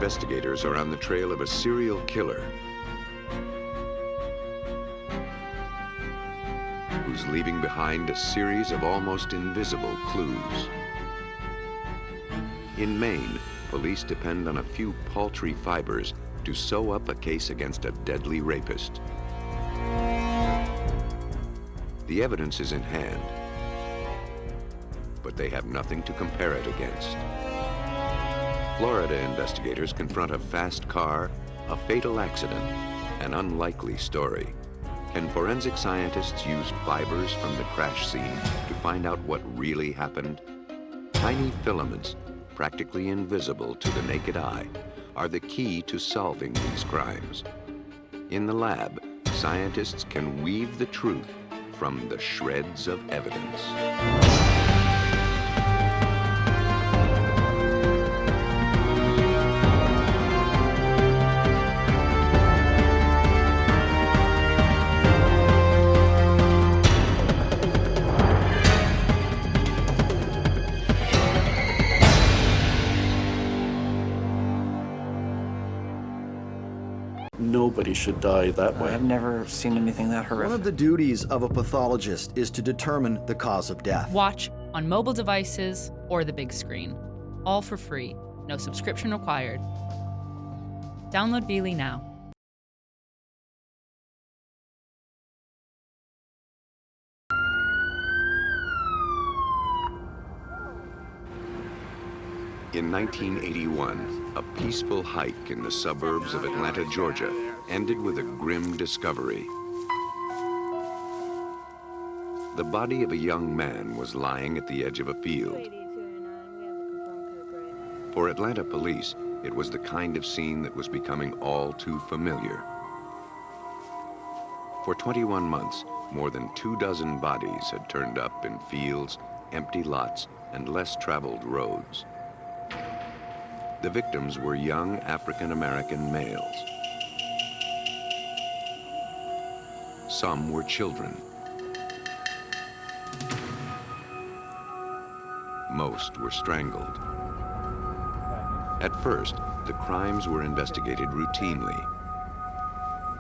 investigators are on the trail of a serial killer who's leaving behind a series of almost invisible clues. In Maine, police depend on a few paltry fibers to sew up a case against a deadly rapist. The evidence is in hand, but they have nothing to compare it against. Florida investigators confront a fast car, a fatal accident, an unlikely story. Can forensic scientists use fibers from the crash scene to find out what really happened? Tiny filaments, practically invisible to the naked eye, are the key to solving these crimes. In the lab, scientists can weave the truth from the shreds of evidence. Nobody should die that way. I've never seen anything that horrific. One of the duties of a pathologist is to determine the cause of death. Watch on mobile devices or the big screen. All for free. No subscription required. Download Veely now. In 1981, a peaceful hike in the suburbs of Atlanta, Georgia, ended with a grim discovery. The body of a young man was lying at the edge of a field. For Atlanta police, it was the kind of scene that was becoming all too familiar. For 21 months, more than 24 bodies had turned up in fields, empty lots, and less traveled roads. The victims were young African-American males. Some were children. Most were strangled. At first, the crimes were investigated routinely.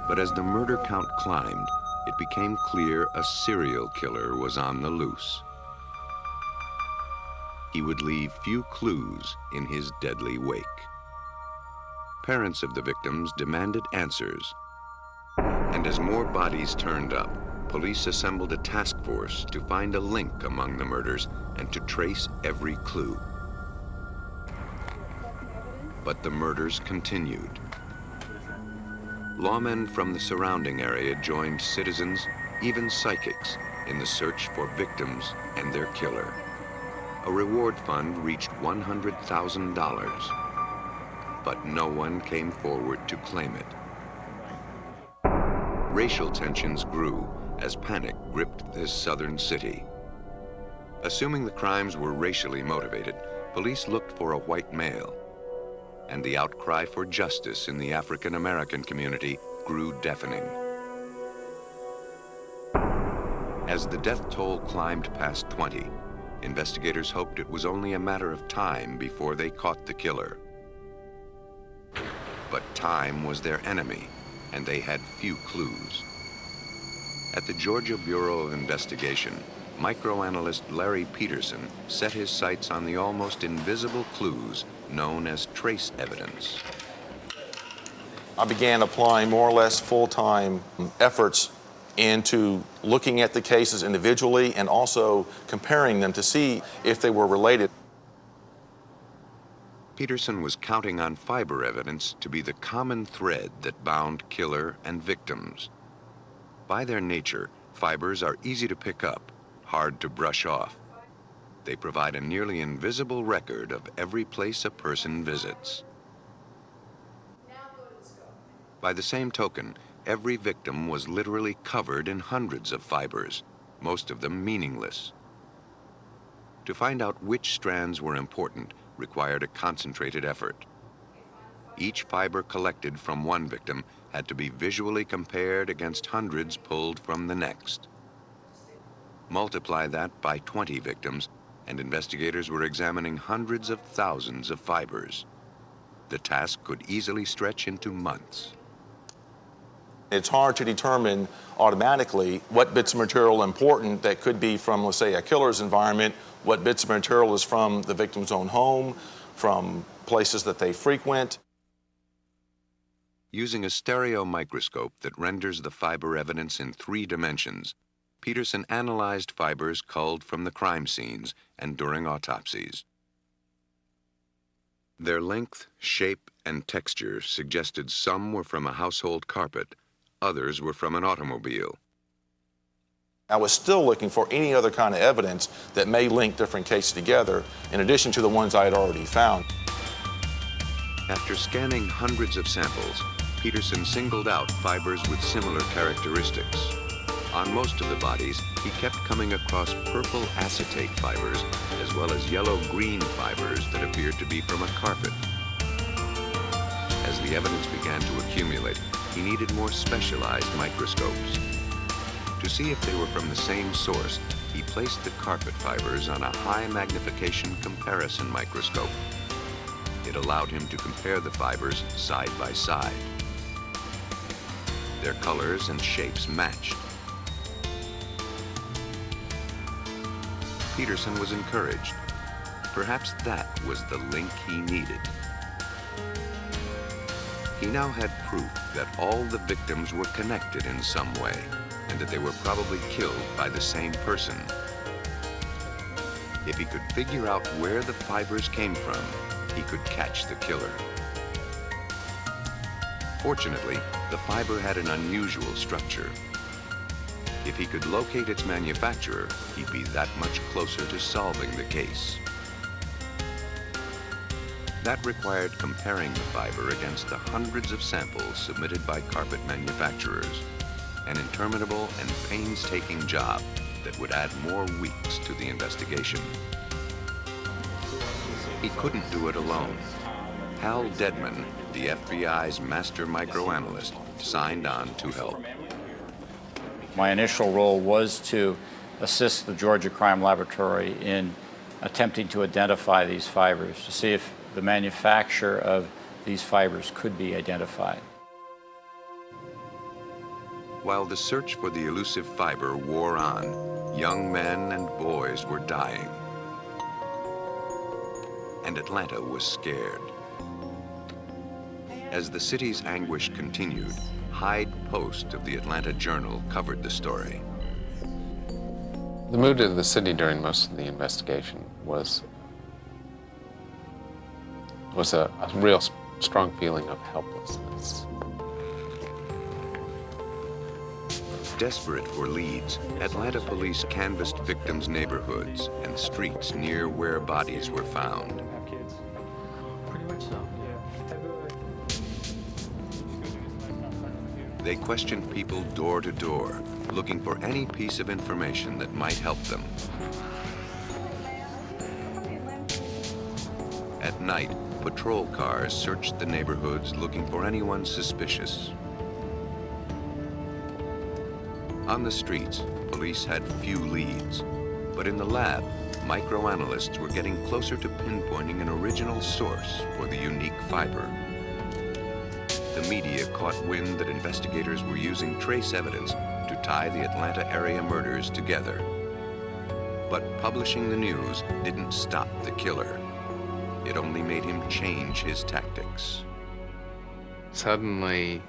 But as the murder count climbed, it became clear a serial killer was on the loose. He would leave few clues in his deadly wake. Parents of the victims demanded answers. And as more bodies turned up, police assembled a task force to find a link among the murders and to trace every clue. But the murders continued. Lawmen from the surrounding area joined citizens, even psychics, in the search for victims and their killer. A reward fund reached $100,000, but no one came forward to claim it. Racial tensions grew as panic gripped this southern city. Assuming the crimes were racially motivated, police looked for a white male, and the outcry for justice in the African-American community grew deafening. As the death toll climbed past 20, investigators hoped it was only a matter of time before they caught the killer. But time was their enemy, and they had few clues. At the Georgia Bureau of Investigation, microanalyst Larry Peterson set his sights on the almost invisible clues known as trace evidence. I began applying more or less full-time efforts into looking at the cases individually and also comparing them to see if they were related. Peterson was counting on fiber evidence to be the common thread that bound killer and victims. By their nature, fibers are easy to pick up, hard to brush off. They provide a nearly invisible record of every place a person visits. By the same token, every victim was literally covered in hundreds of fibers, most of them meaningless. To find out which strands were important required a concentrated effort. Each fiber collected from one victim had to be visually compared against hundreds pulled from the next. Multiply that by 20 victims, and investigators were examining hundreds of thousands of fibers. the task could easily stretch into months. It's hard to determine automatically what bits of material are important that could be from, let's say, a killer's environment, what bits of material is from the victim's own home, from places that they frequent. Using a stereo microscope that renders the fiber evidence in 3 dimensions, Peterson analyzed fibers culled from the crime scenes and during autopsies. Their length, shape, and texture suggested some were from a household carpet, others were from an automobile. I was still looking for any other kind of evidence that may link different cases together, in addition to the ones I had already found. After scanning hundreds of samples, Peterson singled out fibers with similar characteristics. On most of the bodies, he kept coming across purple acetate fibers, as well as yellow-green fibers that appeared to be from a carpet. As the evidence began to accumulate, he needed more specialized microscopes. To see if they were from the same source, he placed the carpet fibers on a high-magnification comparison microscope. It allowed him to compare the fibers side by side. Their colors and shapes matched. Peterson was encouraged. Perhaps that was the link he needed. He now had proof that all the victims were connected in some way, and that they were probably killed by the same person. If he could figure out where the fibers came from, he could catch the killer. Fortunately, the fiber had an unusual structure. If he could locate its manufacturer, he'd be that much closer to solving the case. That required comparing the fiber against the hundreds of samples submitted by carpet manufacturers, an interminable and painstaking job that would add more weeks to the investigation. He couldn't do it alone. Hal Dedman, the FBI's master microanalyst, signed on to help. My initial role was to assist the Georgia Crime Laboratory in attempting to identify these fibers, to see if the manufacturer of these fibers could be identified. While the search for the elusive fiber wore on, young men and boys were dying. And Atlanta was scared. As the city's anguish continued, Hyde Post of the Atlanta Journal covered the story. The mood of the city during most of the investigation was a real strong feeling of helplessness. Desperate for leads, Atlanta police canvassed victims' neighborhoods and streets near where bodies were found. They questioned people door to door, looking for any piece of information that might help them. At night, patrol cars searched the neighborhoods looking for anyone suspicious. On the streets, police had few leads, but in the lab, microanalysts were getting closer to pinpointing an original source for the unique fiber. The media caught wind that investigators were using trace evidence to tie the Atlanta area murders together. But publishing the news didn't stop the killer. It only made him change his tactics. Suddenly,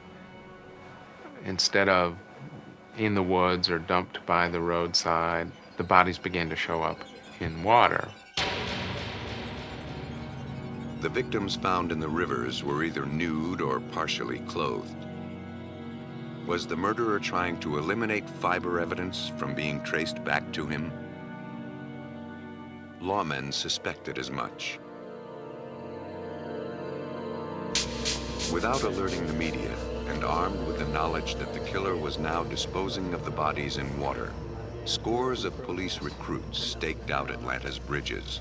instead of in the woods or dumped by the roadside, the bodies began to show up in water. The victims found in the rivers were either nude or partially clothed. Was the murderer trying to eliminate fiber evidence from being traced back to him? Lawmen suspected as much. Without alerting the media, and armed with the knowledge that the killer was now disposing of the bodies in water, scores of police recruits staked out Atlanta's bridges.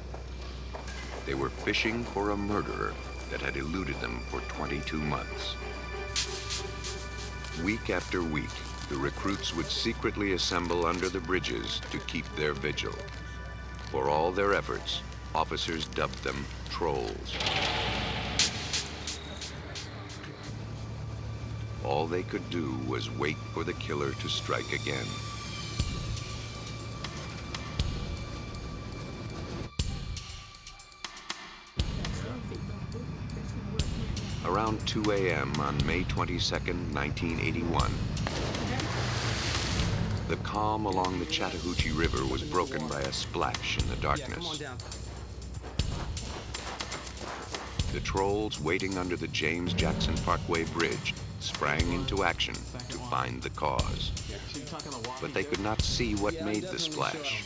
They were fishing for a murderer that had eluded them for 22 months. Week after week, the recruits would secretly assemble under the bridges to keep their vigil. For all their efforts, officers dubbed them trolls. All they could do was wait for the killer to strike again. Around 2 a.m. on May 22, 1981, the calm along the Chattahoochee River was broken by a splash in the darkness. The trolls waiting under the James Jackson Parkway Bridge sprang into action to find the cause. But they could not see what made the splash.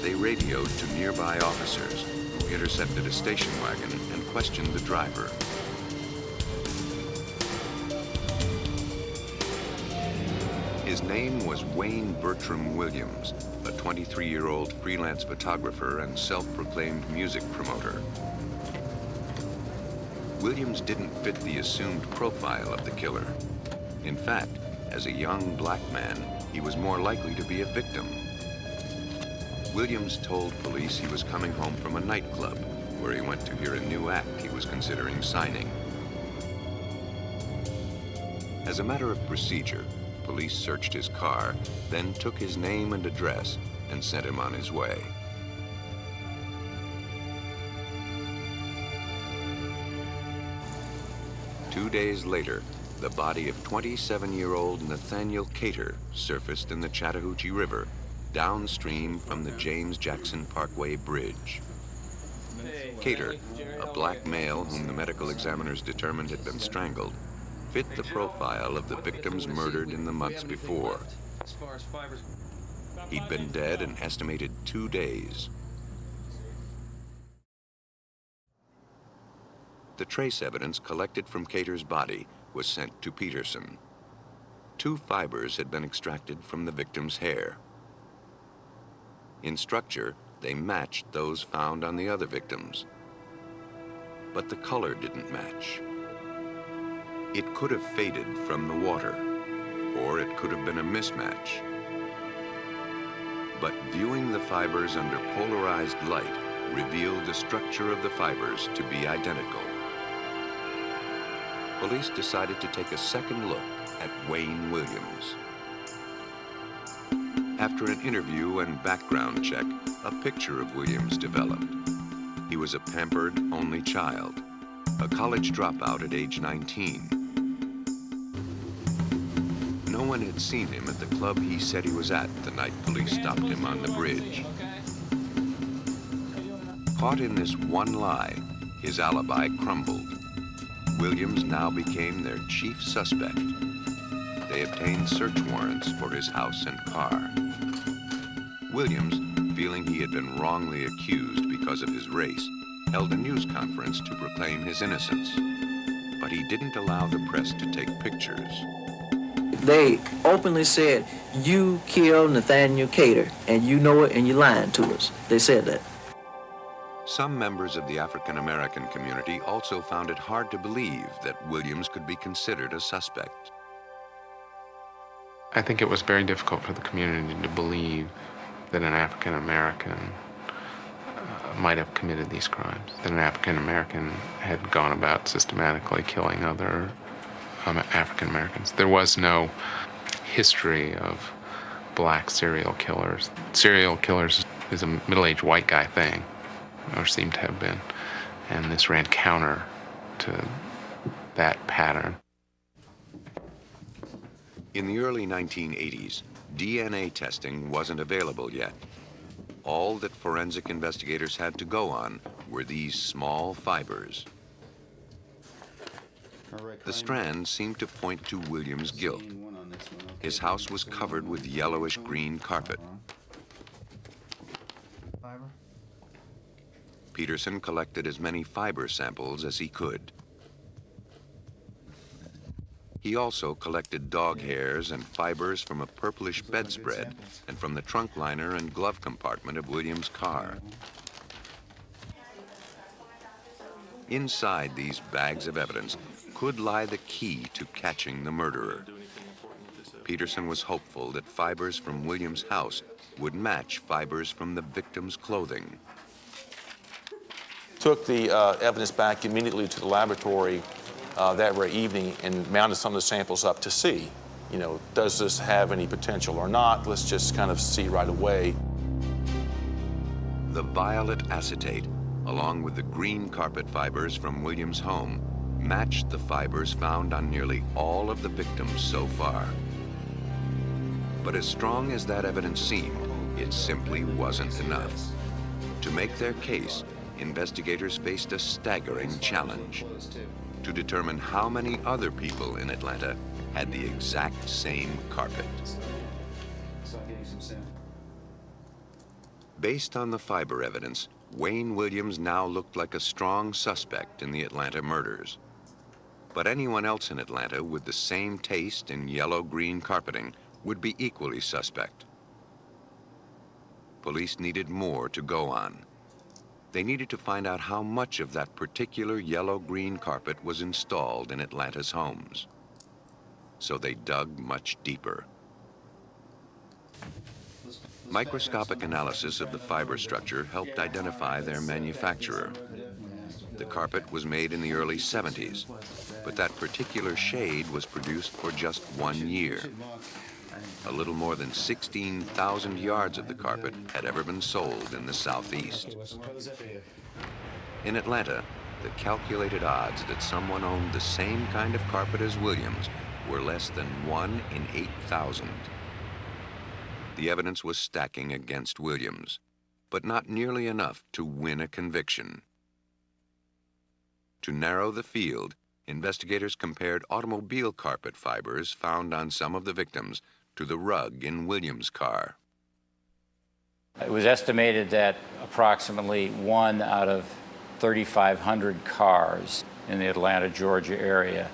They radioed to nearby officers, who intercepted a station wagon and questioned the driver. His name was Wayne Bertram Williams, a 23-year-old freelance photographer and self-proclaimed music promoter. Williams didn't fit the assumed profile of the killer. In fact, as a young black man, he was more likely to be a victim. Williams told police he was coming home from a nightclub where he went to hear a new act he was considering signing. As a matter of procedure, police searched his car, then took his name and address and sent him on his way. Two days later, the body of 27-year-old Nathaniel Cater surfaced in the Chattahoochee River, downstream from the James Jackson Parkway Bridge. Cater, a black male whom the medical examiners determined had been strangled, fit the profile of the victims murdered in the months before. He'd been dead an estimated 2 days. The trace evidence collected from Cater's body was sent to Peterson. 2 fibers had been extracted from the victim's hair. In structure, they matched those found on the other victims. But the color didn't match. It could have faded from the water, or it could have been a mismatch. But viewing the fibers under polarized light revealed the structure of the fibers to be identical. Police decided to take a second look at Wayne Williams. After an interview and background check, a picture of Williams developed. He was a pampered only child, a college dropout at age 19. No one had seen him at the club he said he was at the night police stopped him on the bridge. Caught in this one lie, his alibi crumbled. Williams now became their chief suspect. They obtained search warrants for his house and car. Williams, feeling he had been wrongly accused because of his race, held a news conference to proclaim his innocence. But he didn't allow the press to take pictures. They openly said, "You killed Nathaniel Cater, and you know it, and you're lying to us." They said that. Some members of the African American community also found it hard to believe that Williams could be considered a suspect. I think it was very difficult for the community to believe that an African American might have committed these crimes, that an African American had gone about systematically killing other African Americans. There was no history of black serial killers. Serial killers is a middle-aged white guy thing, or seemed to have been, and this ran counter to that pattern. In the early 1980s, DNA testing wasn't available yet. All that forensic investigators had to go on were these small fibers. The strand seemed to point to Williams' guilt. His house was covered with yellowish-green carpet. Peterson collected as many fiber samples as he could. He also collected dog hairs and fibers from a purplish bedspread and from the trunk liner and glove compartment of Williams' car. Inside these bags of evidence could lie the key to catching the murderer. Peterson was hopeful that fibers from Williams' house would match fibers from the victim's clothing. Took the evidence back immediately to the laboratory that very evening and mounted some of the samples up to see, does this have any potential or not? Let's just kind of see right away. The violet acetate, along with the green carpet fibers from Williams' home, matched the fibers found on nearly all of the victims so far. But as strong as that evidence seemed, it simply wasn't enough. To make their case, investigators faced a staggering challenge: to determine how many other people in Atlanta had the exact same carpet. Based on the fiber evidence, Wayne Williams now looked like a strong suspect in the Atlanta murders. But anyone else in Atlanta with the same taste in yellow-green carpeting would be equally suspect. Police needed more to go on. They needed to find out how much of that particular yellow-green carpet was installed in Atlanta's homes. So they dug much deeper. Microscopic analysis of the fiber structure helped identify their manufacturer. The carpet was made in the early 70s, but that particular shade was produced for just 1 year. A little more than 16,000 yards of the carpet had ever been sold in the Southeast. In Atlanta, the calculated odds that someone owned the same kind of carpet as Williams were less than 1 in 8,000. The evidence was stacking against Williams, but not nearly enough to win a conviction. To narrow the field, investigators compared automobile carpet fibers found on some of the victims to the rug in Williams' car. It was estimated that approximately 1 out of 3,500 cars in the Atlanta, Georgia area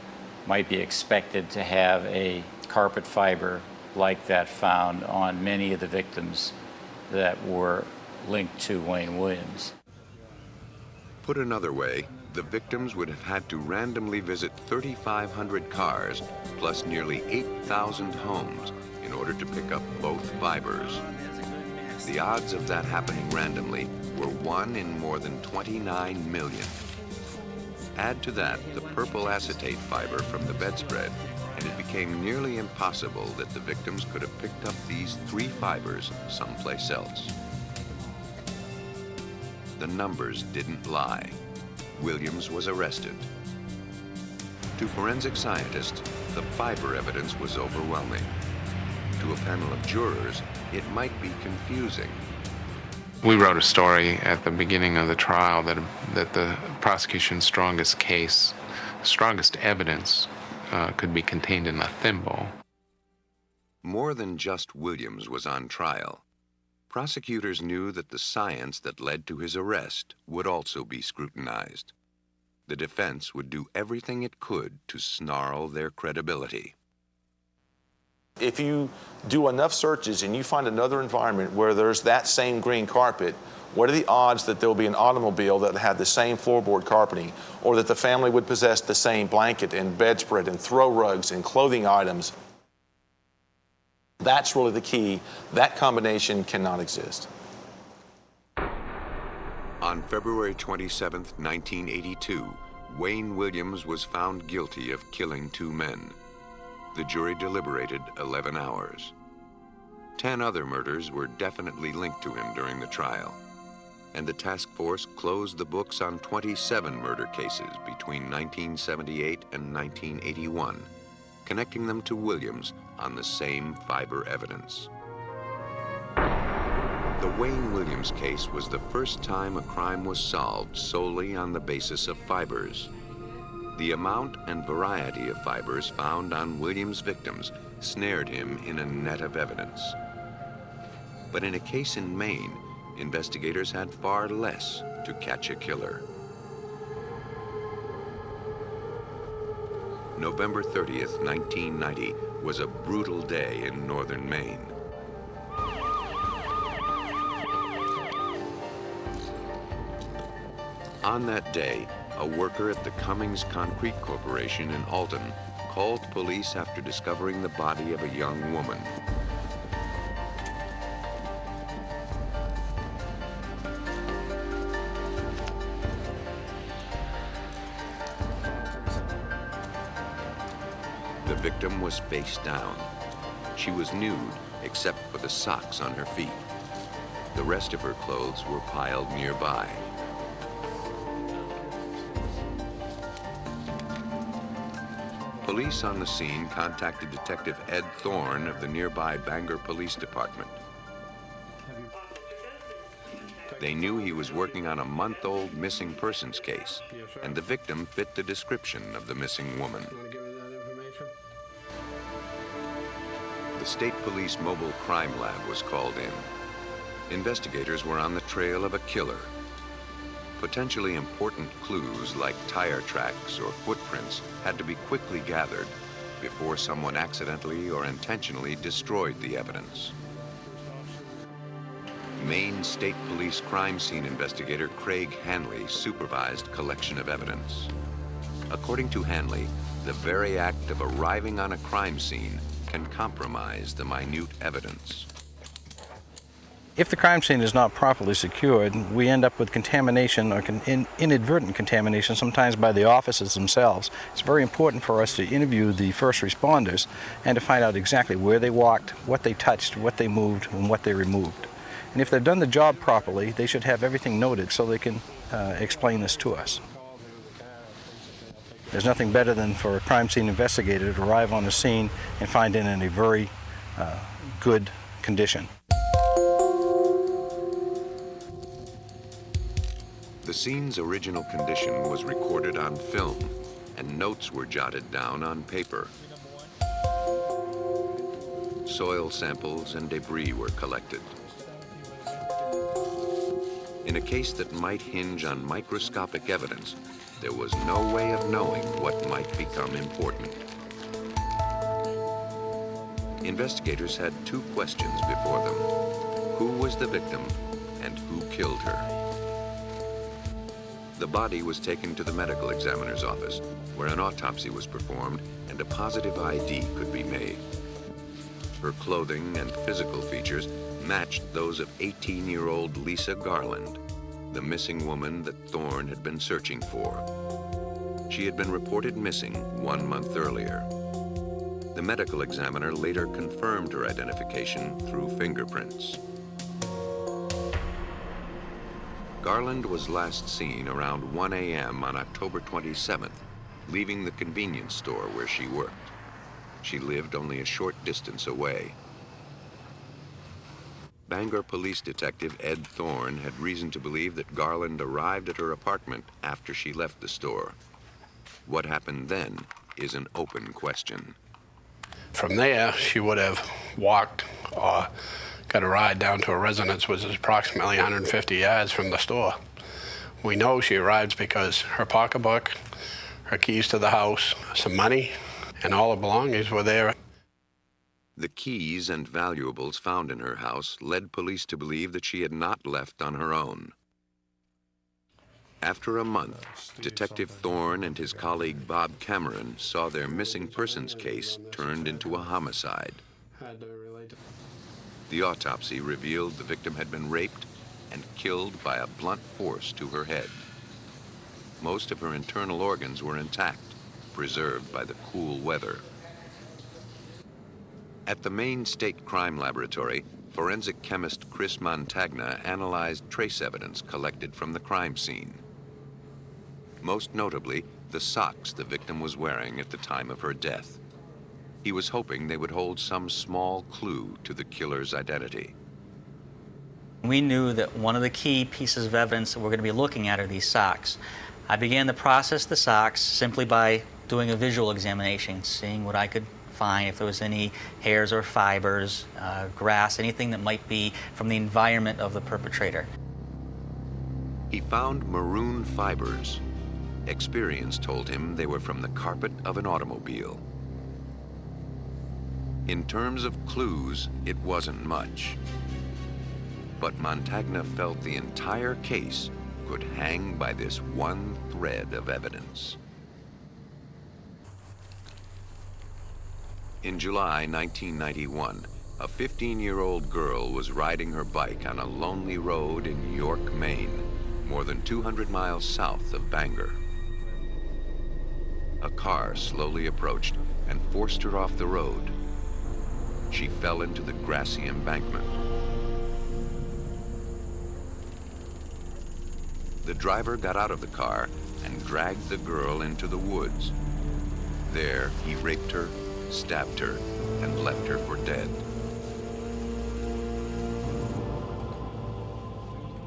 might be expected to have a carpet fiber like that found on many of the victims that were linked to Wayne Williams. Put another way, the victims would have had to randomly visit 3,500 cars plus nearly 8,000 homes in order to pick up both fibers. The odds of that happening randomly were 1 in more than 29 million. Add to that the purple acetate fiber from the bedspread, and it became nearly impossible that the victims could have picked up these 3 fibers someplace else. The numbers didn't lie. Williams was arrested. To forensic scientists, the fiber evidence was overwhelming. To a panel of jurors, it might be confusing. We wrote a story at the beginning of the trial that the prosecution's strongest case, strongest evidence, could be contained in a thimble. More than just Williams was on trial. Prosecutors knew that the science that led to his arrest would also be scrutinized. The defense would do everything it could to snarl their credibility. If you do enough searches and you find another environment where there's that same green carpet, what are the odds that there'll be an automobile that had the same floorboard carpeting, or that the family would possess the same blanket and bedspread and throw rugs and clothing items? That's really the key. That combination cannot exist. On February 27, 1982, Wayne Williams was found guilty of killing 2 men. The jury deliberated 11 hours. 10 other murders were definitely linked to him during the trial, and the task force closed the books on 27 murder cases between 1978 and 1981, connecting them to Williams on the same fiber evidence. The Wayne Williams case was the first time a crime was solved solely on the basis of fibers. The amount and variety of fibers found on Williams' victims snared him in a net of evidence. But in a case in Maine, investigators had far less to catch a killer. November 30th, 1990 was a brutal day in northern Maine. On that day, a worker at the Cummings Concrete Corporation in Alton called police after discovering the body of a young woman. victim was face down. She was nude except for the socks on her feet. The rest of her clothes were piled nearby. Police on the scene contacted Detective Ed Thorne of the nearby Bangor Police Department. They knew he was working on a month-old missing persons case, and the victim fit the description of the missing woman. The State Police Mobile Crime Lab was called in. Investigators were on the trail of a killer. Potentially important clues like tire tracks or footprints had to be quickly gathered before someone accidentally or intentionally destroyed the evidence. Maine State Police crime scene investigator Craig Hanley supervised collection of evidence. According to Hanley, the very act of arriving on a crime scene can compromise the minute evidence. If the crime scene is not properly secured, we end up with contamination or inadvertent contamination, sometimes by the officers themselves. It's very important for us to interview the first responders and to find out exactly where they walked, what they touched, what they moved, and what they removed. And if they've done the job properly, they should have everything noted so they can explain this to us. There's nothing better than for a crime scene investigator to arrive on the scene and find it in a very good condition. The scene's original condition was recorded on film, and notes were jotted down on paper. Soil samples and debris were collected. In a case that might hinge on microscopic evidence, there was no way of knowing what might become important. Investigators had two questions before them. Who was the victim, and who killed her? The body was taken to the medical examiner's office, where an autopsy was performed and a positive ID could be made. Her clothing and physical features matched those of 18-year-old Lisa Garland, the missing woman that Thorne had been searching for. She had been reported missing 1 month earlier. The medical examiner later confirmed her identification through fingerprints. Garland was last seen around 1 a.m. on October 27th, leaving the convenience store where she worked. She lived only a short distance away. Bangor Police Detective Ed Thorne had reason to believe that Garland arrived at her apartment after she left the store. What happened then is an open question. From there, she would have walked or got a ride down to a residence, which is approximately 150 yards from the store. We know she arrived because her pocketbook, her keys to the house, some money, and all her belongings were there. The keys and valuables found in her house led police to believe that she had not left on her own. After a month, Detective Thorne and his colleague Bob Cameron saw their missing persons case turned into a homicide. The autopsy revealed the victim had been raped and killed by a blunt force to her head. Most of her internal organs were intact, preserved by the cool weather. At the Maine State Crime Laboratory, forensic chemist Chris Montagna analyzed trace evidence collected from the crime scene. Most notably, the socks the victim was wearing at the time of her death. He was hoping they would hold some small clue to the killer's identity. We knew that one of the key pieces of evidence that we're going to be looking at are these socks. I began to process the socks simply by doing a visual examination, seeing what I could find, if there was any hairs or fibers, grass, anything that might be from the environment of the perpetrator. He found maroon fibers. Experience told him they were from the carpet of an automobile. In terms of clues, it wasn't much. But Montagna felt the entire case could hang by this one thread of evidence. In July 1991, a 15-year-old girl was riding her bike on a lonely road in York, Maine, more than 200 miles south of Bangor. a car slowly approached and forced her off the road. She fell into the grassy embankment. The driver got out of the car and dragged the girl into the woods. There, he raped her, stabbed her, and left her for dead.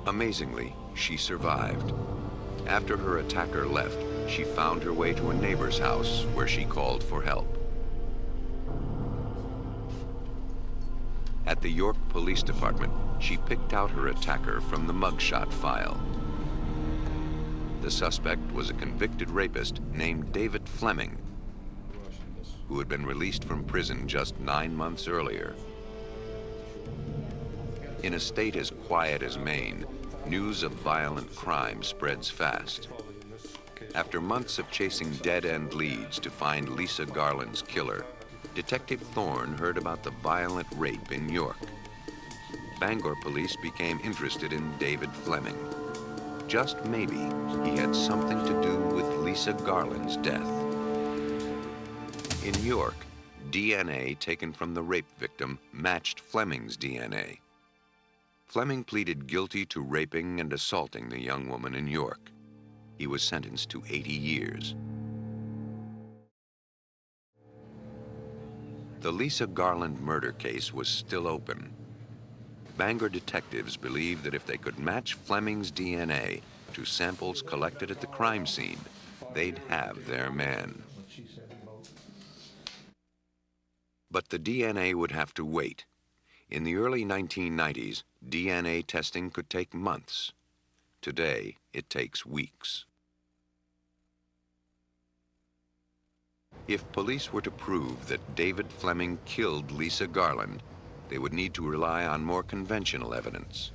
Amazingly, she survived. After her attacker left, she found her way to a neighbor's house where she called for help. At the York Police Department, she picked out her attacker from the mugshot file. The suspect was a convicted rapist named David Fleming, who had been released from prison just 9 months earlier. In a state as quiet as Maine, news of violent crime spreads fast. After months of chasing dead-end leads to find Lisa Garland's killer, Detective Thorne heard about the violent rape in York. Bangor police became interested in David Fleming. Just maybe he had something to do with Lisa Garland's death. In York, DNA taken from the rape victim matched Fleming's DNA. Fleming pleaded guilty to raping and assaulting the young woman in York. He was sentenced to 80 years. The Lisa Garland murder case was still open. Bangor detectives believed that if they could match Fleming's DNA to samples collected at the crime scene, they'd have their man. But the DNA would have to wait. In the early 1990s, DNA testing could take months. Today, it takes weeks. If police were to prove that David Fleming killed Lisa Garland, they would need to rely on more conventional evidence.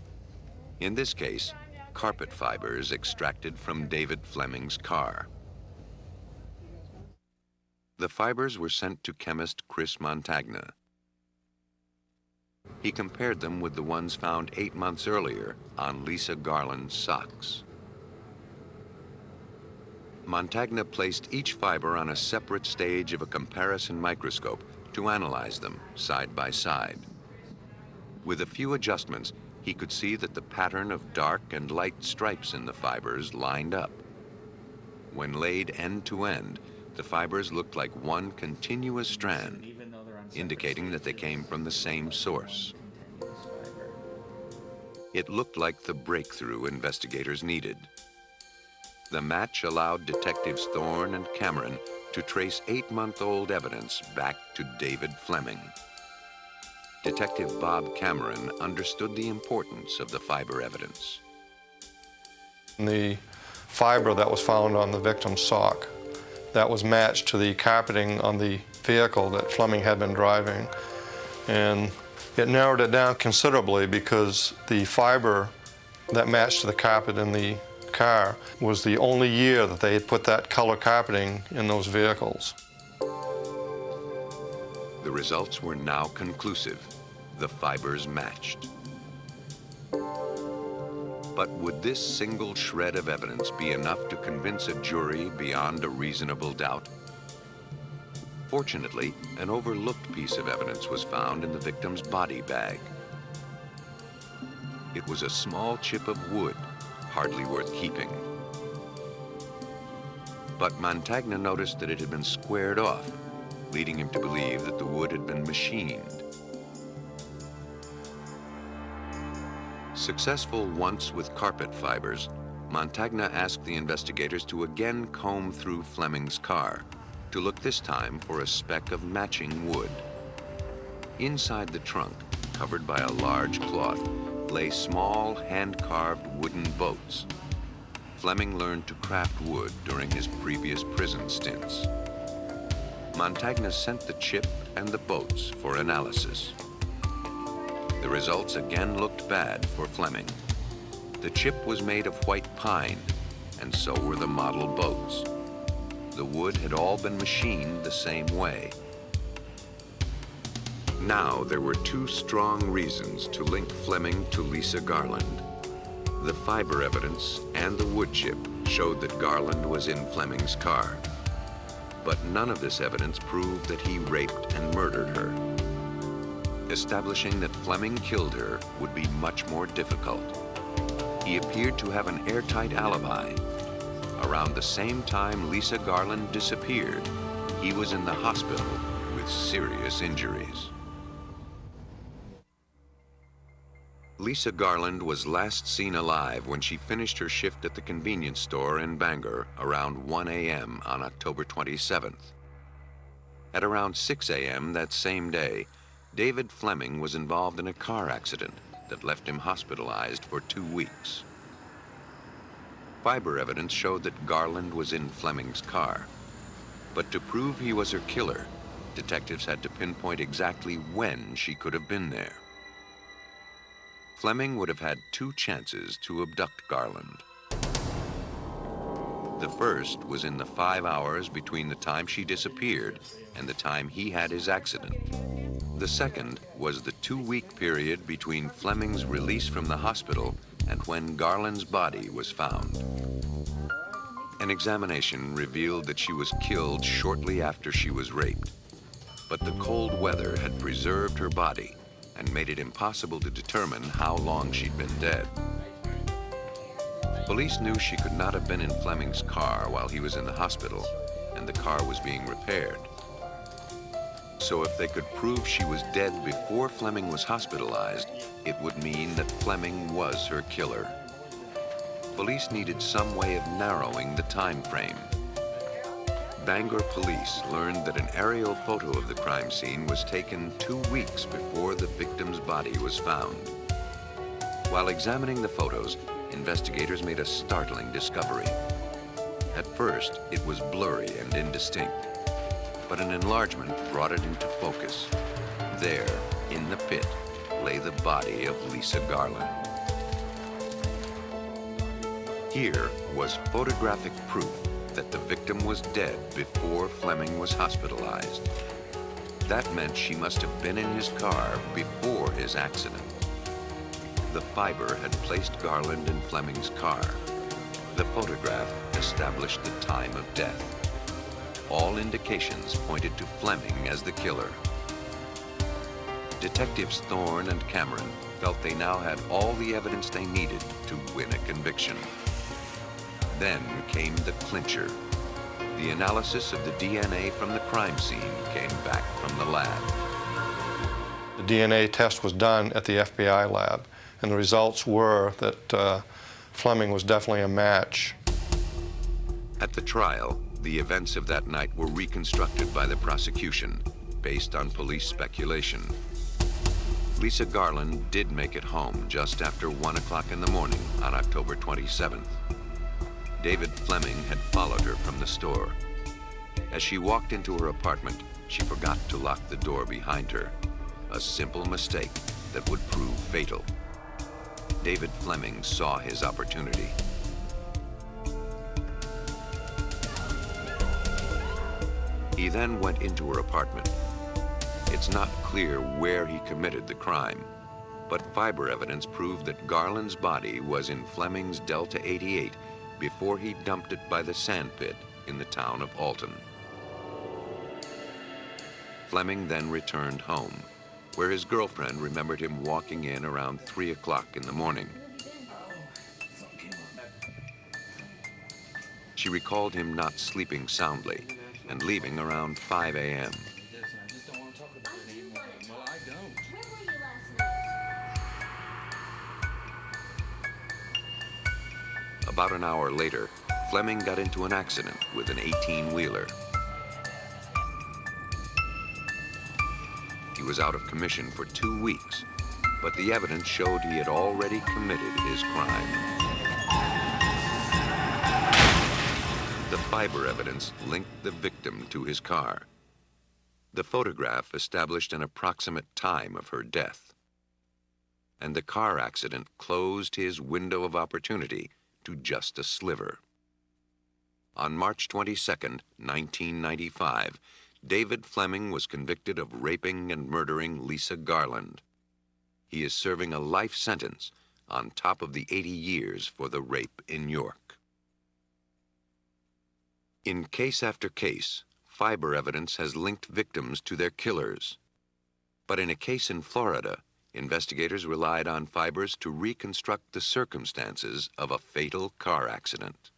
In this case, carpet fibers extracted from David Fleming's car. The fibers were sent to chemist Chris Montagna. He compared them with the ones found 8 months earlier on Lisa Garland's socks. Montagna placed each fiber on a separate stage of a comparison microscope to analyze them side by side. With a few adjustments, he could see that the pattern of dark and light stripes in the fibers lined up. When laid end to end, the fibers looked like one continuous strand, indicating that they came from the same source. It looked like the breakthrough investigators needed. The match allowed detectives Thorne and Cameron to trace 8-month-old evidence back to David Fleming. Detective Bob Cameron understood the importance of the fiber evidence. The fiber that was found on the victim's sock, that was matched to the carpeting on the vehicle that Fleming had been driving. And it narrowed it down considerably because the fiber that matched to the carpet in the car was the only year that they had put that color carpeting in those vehicles. The results were now conclusive. The fibers matched. But would this single shred of evidence be enough to convince a jury beyond a reasonable doubt? Fortunately, an overlooked piece of evidence was found in the victim's body bag. It was a small chip of wood, hardly worth keeping. But Montagna noticed that it had been squared off, leading him to believe that the wood had been machined. Successful once with carpet fibers, Montagna asked the investigators to again comb through Fleming's car, to look this time for a speck of matching wood. Inside the trunk, covered by a large cloth, lay small hand-carved wooden boats. Fleming learned to craft wood during his previous prison stints. Montagna sent the chip and the boats for analysis. The results again looked bad for Fleming. The chip was made of white pine, and so were the model boats. The wood had all been machined the same way. Now there were two strong reasons to link Fleming to Lisa Garland. The fiber evidence and the wood chip showed that Garland was in Fleming's car. But none of this evidence proved that he raped and murdered her. Establishing that Fleming killed her would be much more difficult. He appeared to have an airtight alibi. Around the same time Lisa Garland disappeared, he was in the hospital with serious injuries. Lisa Garland was last seen alive when she finished her shift at the convenience store in Bangor around 1 a.m. on October 27th. At around 6 a.m. that same day, David Fleming was involved in a car accident that left him hospitalized for 2 weeks. Fiber evidence showed that Garland was in Fleming's car. But to prove he was her killer, detectives had to pinpoint exactly when she could have been there. Fleming would have had 2 chances to abduct Garland. The first was in the 5 hours between the time she disappeared and the time he had his accident. The second was the 2-week period between Fleming's release from the hospital and when Garland's body was found. An examination revealed that she was killed shortly after she was raped, but the cold weather had preserved her body and made it impossible to determine how long she'd been dead. Police knew she could not have been in Fleming's car while he was in the hospital and the car was being repaired. So if they could prove she was dead before Fleming was hospitalized, it would mean that Fleming was her killer. Police needed some way of narrowing the time frame. Bangor police learned that an aerial photo of the crime scene was taken 2 weeks before the victim's body was found. While examining the photos, investigators made a startling discovery. At first, it was blurry and indistinct, but an enlargement brought it into focus. There, in the pit, lay the body of Lisa Garland. Here was photographic proof that the victim was dead before Fleming was hospitalized. That meant she must have been in his car before his accident. The fiber had placed Garland in Fleming's car. The photograph established the time of death. All indications pointed to Fleming as the killer. Detectives Thorne and Cameron felt they now had all the evidence they needed to win a conviction. Then came the clincher. The analysis of the DNA from the crime scene came back from the lab. The DNA test was done at the FBI lab, and the results were that Fleming was definitely a match. At the trial, the events of that night were reconstructed by the prosecution, based on police speculation. Lisa Garland did make it home just after 1 o'clock in the morning on October 27th. David Fleming had followed her from the store. As she walked into her apartment, she forgot to lock the door behind her, a simple mistake that would prove fatal. David Fleming saw his opportunity. He then went into her apartment. It's not clear where he committed the crime, but fiber evidence proved that Garland's body was in Fleming's Delta 88 before he dumped it by the sand pit in the town of Alton. Fleming then returned home, where his girlfriend remembered him walking in around 3 o'clock in the morning. She recalled him not sleeping soundly and leaving around 5 a.m. About an hour later, Fleming got into an accident with an 18-wheeler. He was out of commission for 2 weeks, but the evidence showed he had already committed his crime. The fiber evidence linked the victim to his car. The photograph established an approximate time of her death. And the car accident closed his window of opportunity to just a sliver. On March 22nd, 1995, David Fleming was convicted of raping and murdering Lisa Garland. He is serving a life sentence on top of the 80 years for the rape in York. In case after case, fiber evidence has linked victims to their killers. But in a case in Florida, investigators relied on fibers to reconstruct the circumstances of a fatal car accident.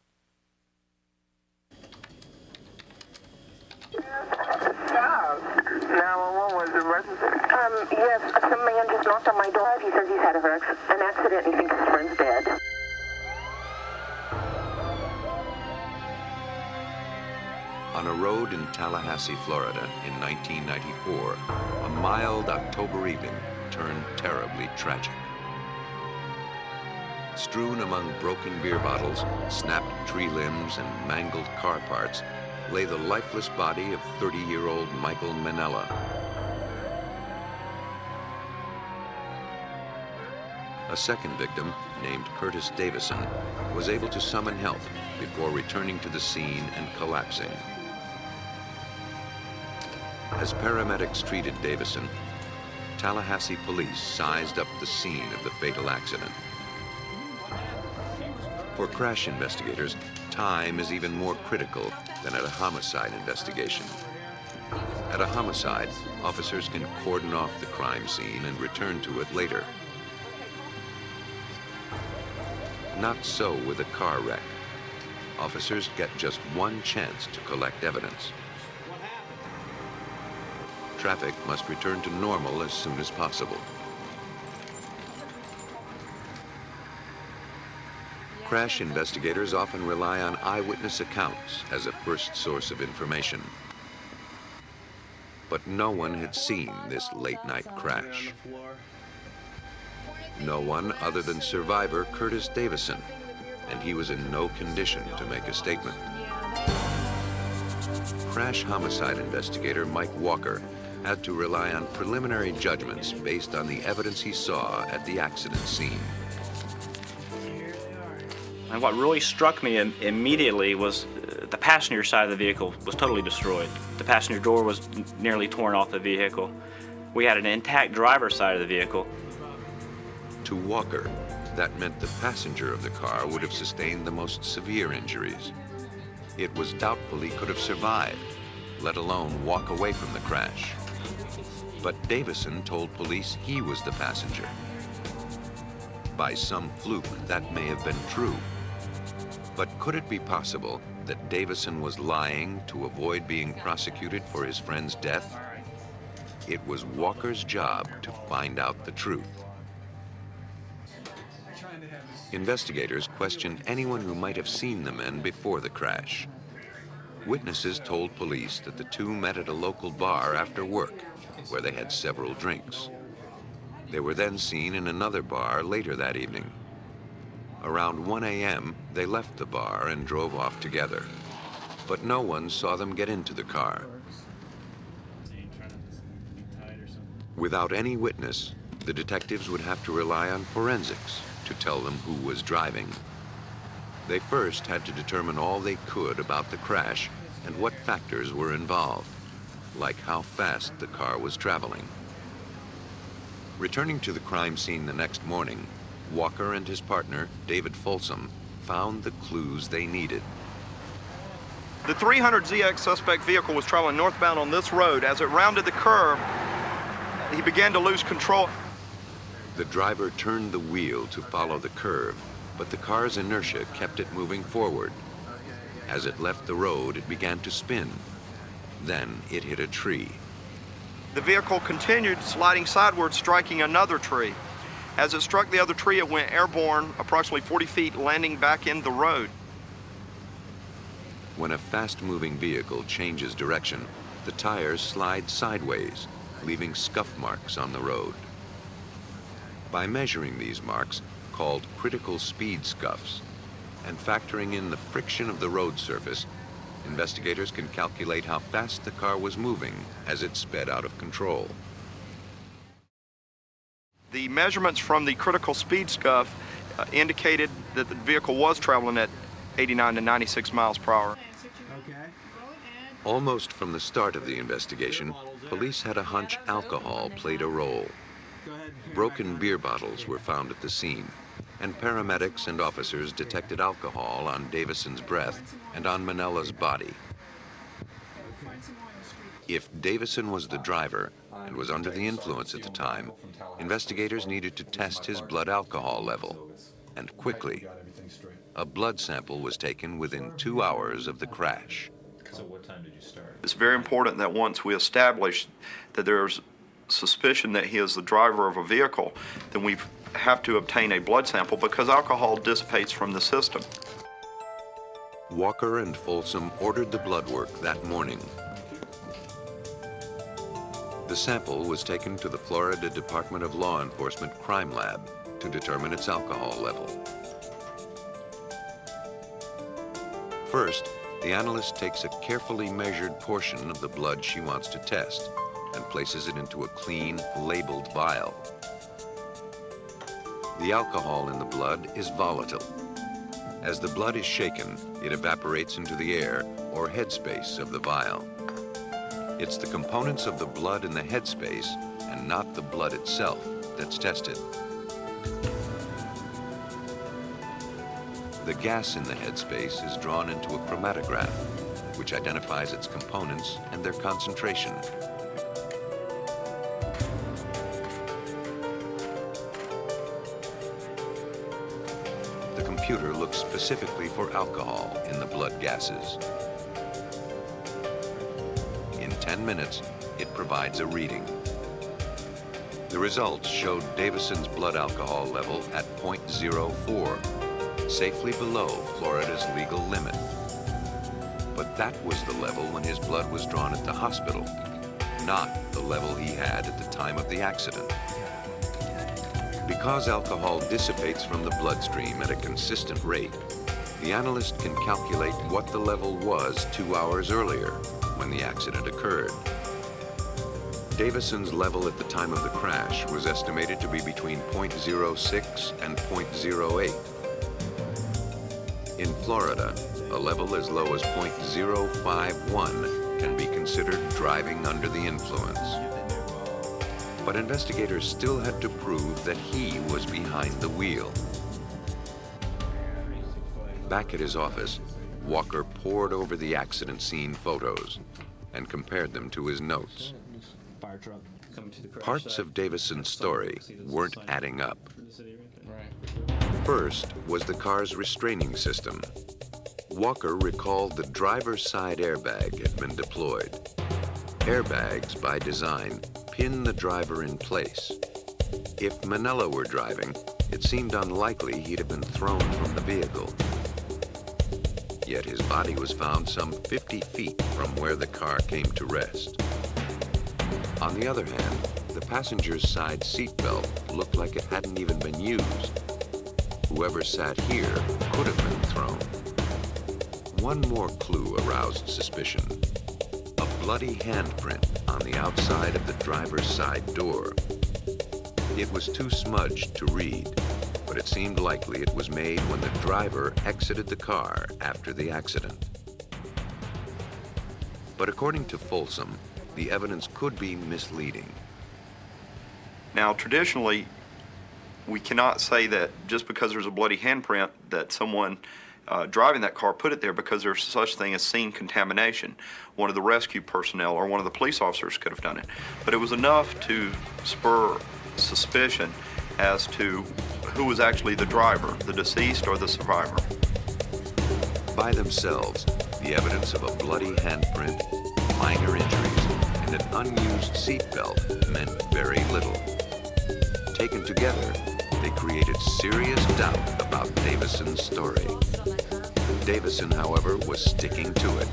911 was emergency. Yes, some man just knocked on my door. He says he's had an accident and he thinks his friend's dead. On a road in Tallahassee, Florida in 1994, a mild October evening turned terribly tragic. Strewn among broken beer bottles, snapped tree limbs, and mangled car parts lay the lifeless body of 30-year-old Michael Manella. A second victim, named Curtis Davison, was able to summon help before returning to the scene and collapsing. As paramedics treated Davison, Tallahassee police sized up the scene of the fatal accident. For crash investigators, time is even more critical than at a homicide investigation. At a homicide, officers can cordon off the crime scene and return to it later. Not so with a car wreck. Officers get just one chance to collect evidence. Traffic must return to normal as soon as possible. Crash investigators often rely on eyewitness accounts as a first source of information. But no one had seen this late-night crash. No one other than survivor Curtis Davison, and he was in no condition to make a statement. Crash homicide investigator Mike Walker had to rely on preliminary judgments based on the evidence he saw at the accident scene. And what really struck me immediately was the passenger side of the vehicle was totally destroyed. The passenger door was nearly torn off the vehicle. We had an intact driver's side of the vehicle. To Walker, that meant the passenger of the car would have sustained the most severe injuries. It was doubtful he could have survived, let alone walk away from the crash. But Davison told police he was the passenger. By some fluke, that may have been true. But could it be possible that Davison was lying to avoid being prosecuted for his friend's death? It was Walker's job to find out the truth. Investigators questioned anyone who might have seen the men before the crash. Witnesses told police that the two met at a local bar after work, where they had several drinks. They were then seen in another bar later that evening. Around 1 a.m., they left the bar and drove off together. But no one saw them get into the car. Without any witness, the detectives would have to rely on forensics to tell them who was driving. They first had to determine all they could about the crash and what factors were involved, like how fast the car was traveling. Returning to the crime scene the next morning, Walker and his partner, David Folsom, found the clues they needed. The 300ZX suspect vehicle was traveling northbound on this road. As it rounded the curve, he began to lose control. The driver turned the wheel to follow the curve, but the car's inertia kept it moving forward. As it left the road, it began to spin. Then it hit a tree. The vehicle continued sliding sideways, striking another tree. As it struck the other tree, it went airborne approximately 40 feet, landing back in the road. When a fast-moving vehicle changes direction, the tires slide sideways, leaving scuff marks on the road. By measuring these marks, called critical speed scuffs, and factoring in the friction of the road surface, investigators can calculate how fast the car was moving as it sped out of control. The measurements from the critical speed scuff indicated that the vehicle was traveling at 89 to 96 miles per hour. Almost from the start of the investigation, police had a hunch alcohol played a role. Broken beer bottles were found at the scene, and paramedics and officers detected alcohol on Davison's breath and on Manella's body. If Davison was the driver and was under the influence at the time, investigators needed to test his blood alcohol level, and quickly. A blood sample was taken within 2 hours of the crash. So what time did you start? It's very important that once we establish that there's suspicion that he is the driver of a vehicle, then we have to obtain a blood sample because alcohol dissipates from the system. Walker and Folsom ordered the blood work that morning. The sample was taken to the Florida Department of Law Enforcement Crime Lab to determine its alcohol level. First, the analyst takes a carefully measured portion of the blood she wants to test and places it into a clean, labeled vial. The alcohol in the blood is volatile. As the blood is shaken, it evaporates into the air or headspace of the vial. It's the components of the blood in the headspace and not the blood itself that's tested. The gas in the headspace is drawn into a chromatograph, which identifies its components and their concentration. The computer looks specifically for alcohol in the blood gases. In 10 minutes, it provides a reading. The results showed Davison's blood alcohol level at 0.04, safely below Florida's legal limit. But that was the level when his blood was drawn at the hospital, not the level he had at the time of the accident. Because alcohol dissipates from the bloodstream at a consistent rate, the analyst can calculate what the level was 2 hours earlier when the accident occurred. Davison's level at the time of the crash was estimated to be between 0.06 and 0.08. In Florida, a level as low as 0.051 can be considered driving under the influence. But investigators still had to prove that he was behind the wheel. Back at his office, Walker pored over the accident scene photos and compared them to his notes. Parts of Davison's story weren't adding up. First was the car's restraining system. Walker recalled the driver's side airbag had been deployed. Airbags, by design, pin the driver in place. If Manella were driving, it seemed unlikely he'd have been thrown from the vehicle. Yet his body was found some 50 feet from where the car came to rest. On the other hand, the passenger's side seatbelt looked like it hadn't even been used. Whoever sat here could have been thrown. One more clue aroused suspicion. A bloody handprint on the outside of the driver's side door. It was too smudged to read, but it seemed likely it was made when the driver exited the car after the accident. But according to Folsom, the evidence could be misleading. Now, traditionally, we cannot say that just because there's a bloody handprint that someone driving that car put it there because there's such thing as scene contamination. One of the rescue personnel or one of the police officers could have done it. But it was enough to spur suspicion as to who was actually the driver, the deceased or the survivor. By themselves, the evidence of a bloody handprint, minor injuries, and an unused seatbelt meant very little. Taken together, they created serious doubt about Davison's story. Davison, however, was sticking to it,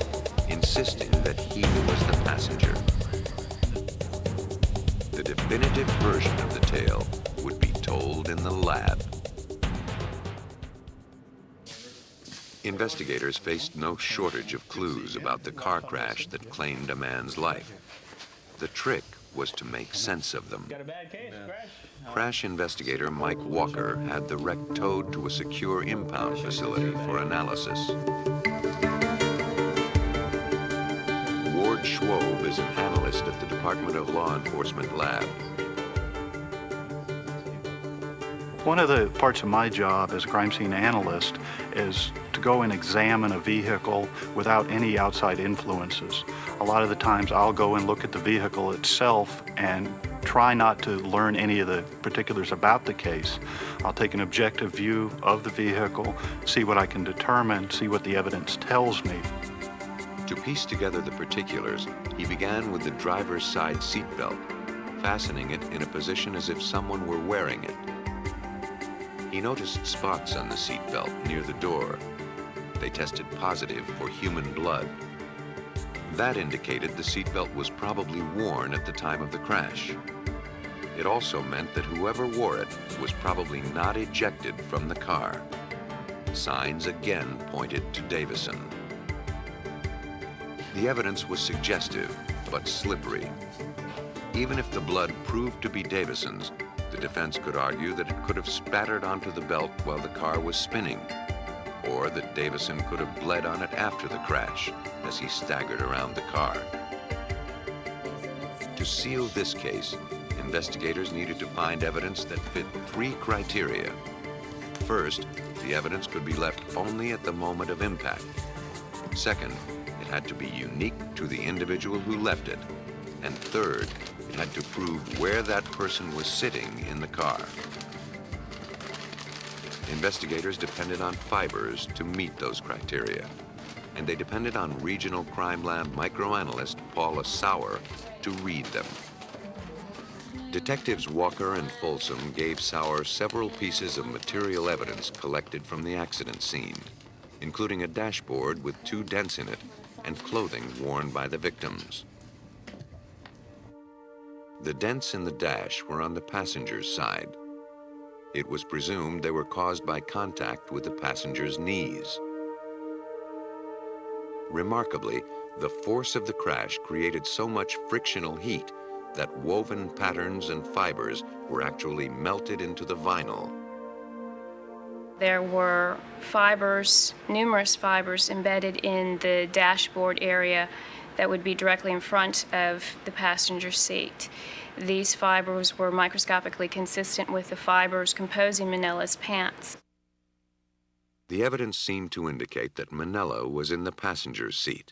insisting that he was the passenger. The definitive version of the tale would be told in the lab. Investigators faced no shortage of clues about the car crash that claimed a man's life. The trick was to make sense of them. Crash investigator Mike Walker had the wreck towed to a secure impound facility for analysis. Ward Schwob is an analyst at the Department of Law Enforcement lab. One of the parts of my job as a crime scene analyst is to go and examine a vehicle without any outside influences. A lot of the times I'll go and look at the vehicle itself and try not to learn any of the particulars about the case. I'll take an objective view of the vehicle, see what I can determine, see what the evidence tells me. To piece together the particulars, he began with the driver's side seatbelt, fastening it in a position as if someone were wearing it. He noticed spots on the seatbelt near the door. They tested positive for human blood. That indicated the seatbelt was probably worn at the time of the crash. It also meant that whoever wore it was probably not ejected from the car. Signs again pointed to Davison. The evidence was suggestive, but slippery. Even if the blood proved to be Davison's, the defense could argue that it could have spattered onto the belt while the car was spinning, or that Davison could have bled on it after the crash as he staggered around the car. To seal this case, investigators needed to find evidence that fit 3 criteria. First, the evidence could be left only at the moment of impact. Second, it had to be unique to the individual who left it. And third, it had to prove where that person was sitting in the car. Investigators depended on fibers to meet those criteria, and they depended on Regional Crime Lab microanalyst Paula Sauer to read them. Detectives Walker and Folsom gave Sauer several pieces of material evidence collected from the accident scene, including a dashboard with 2 dents in it and clothing worn by the victims. The dents in the dash were on the passenger's side. It was presumed they were caused by contact with the passenger's knees. Remarkably, the force of the crash created so much frictional heat that woven patterns and fibers were actually melted into the vinyl. There were fibers, numerous fibers embedded in the dashboard area that would be directly in front of the passenger seat. These fibers were microscopically consistent with the fibers composing Manella's pants. The evidence seemed to indicate that Manella was in the passenger's seat.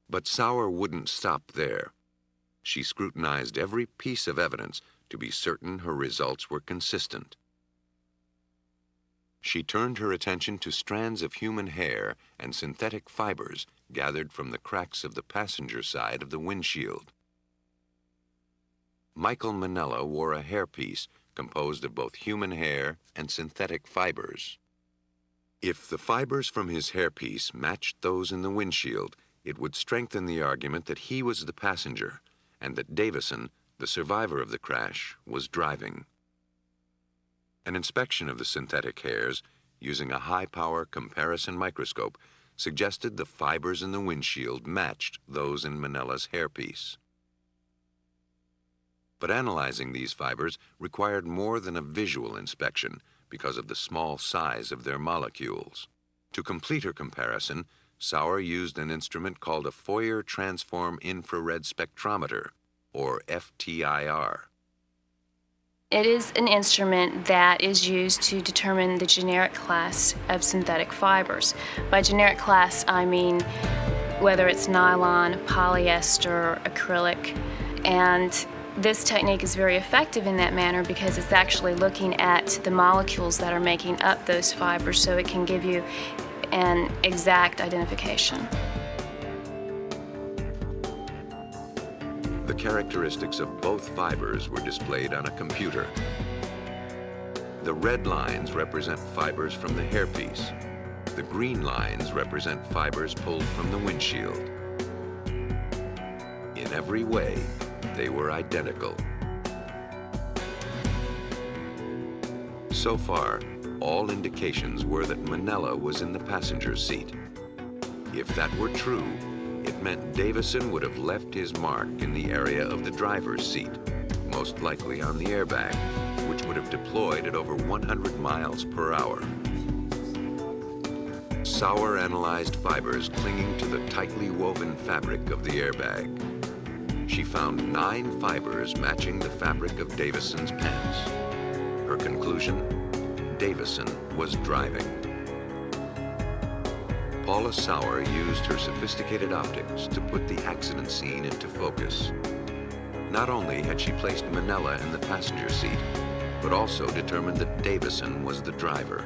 But Sauer wouldn't stop there. She scrutinized every piece of evidence to be certain her results were consistent. She turned her attention to strands of human hair and synthetic fibers gathered from the cracks of the passenger side of the windshield. Michael Manella wore a hairpiece composed of both human hair and synthetic fibers. If the fibers from his hairpiece matched those in the windshield, it would strengthen the argument that he was the passenger and that Davison, the survivor of the crash, was driving. An inspection of the synthetic hairs using a high-power comparison microscope suggested the fibers in the windshield matched those in Manella's hairpiece. But analyzing these fibers required more than a visual inspection because of the small size of their molecules. To complete her comparison, Sauer used an instrument called a Fourier Transform Infrared Spectrometer, or FTIR. It is an instrument that is used to determine the generic class of synthetic fibers. By generic class, I mean whether it's nylon, polyester, acrylic, and this technique is very effective in that manner because it's actually looking at the molecules that are making up those fibers, so it can give you an exact identification. The characteristics of both fibers were displayed on a computer. The red lines represent fibers from the hairpiece. The green lines represent fibers pulled from the windshield. In every way, they were identical. So far, all indications were that Manella was in the passenger seat. If that were true, it meant Davison would have left his mark in the area of the driver's seat, most likely on the airbag, which would have deployed at over 100 miles per hour. Sauer analyzed fibers clinging to the tightly woven fabric of the airbag. She found 9 fibers matching the fabric of Davison's pants. Her conclusion, Davison was driving. Paula Sauer used her sophisticated optics to put the accident scene into focus. Not only had she placed Manella in the passenger seat, but also determined that Davison was the driver.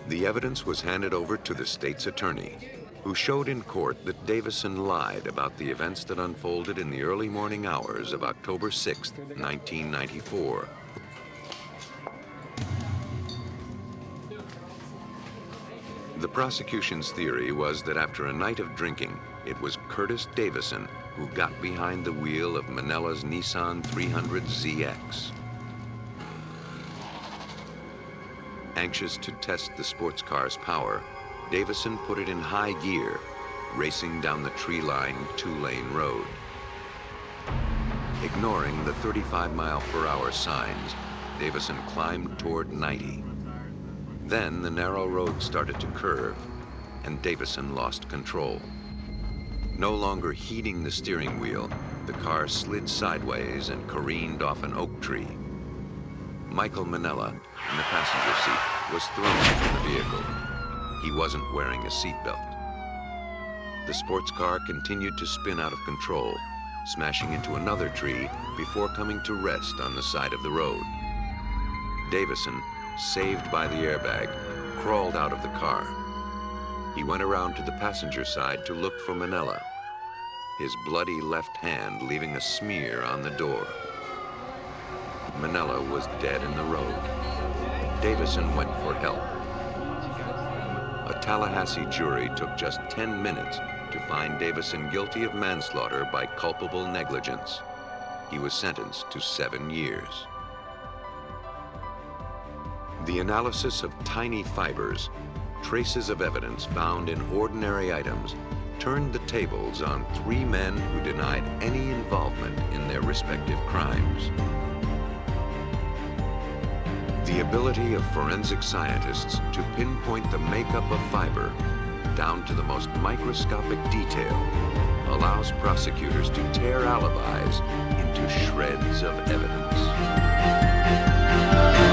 The evidence was handed over to the state's attorney, who showed in court that Davison lied about the events that unfolded in the early morning hours of October 6, 1994. The prosecution's theory was that after a night of drinking, it was Curtis Davison who got behind the wheel of Manella's Nissan 300ZX. Anxious to test the sports car's power, Davison put it in high gear, racing down the tree-lined two-lane road. Ignoring the 35-mile-per-hour signs, Davison climbed toward 90. Then the narrow road started to curve, and Davison lost control. No longer heeding the steering wheel, the car slid sideways and careened off an oak tree. Michael Manella, in the passenger seat, was thrown from the vehicle. He wasn't wearing a seatbelt. The sports car continued to spin out of control, smashing into another tree before coming to rest on the side of the road. Davison, saved by the airbag, crawled out of the car. He went around to the passenger side to look for Manella, his bloody left hand leaving a smear on the door. Manella was dead in the road. Davison went for help. A Tallahassee jury took just 10 minutes to find Davison guilty of manslaughter by culpable negligence. He was sentenced to 7 years. The analysis of tiny fibers, traces of evidence found in ordinary items, turned the tables on 3 men who denied any involvement in their respective crimes. The ability of forensic scientists to pinpoint the makeup of fiber down to the most microscopic detail allows prosecutors to tear alibis into shreds of evidence.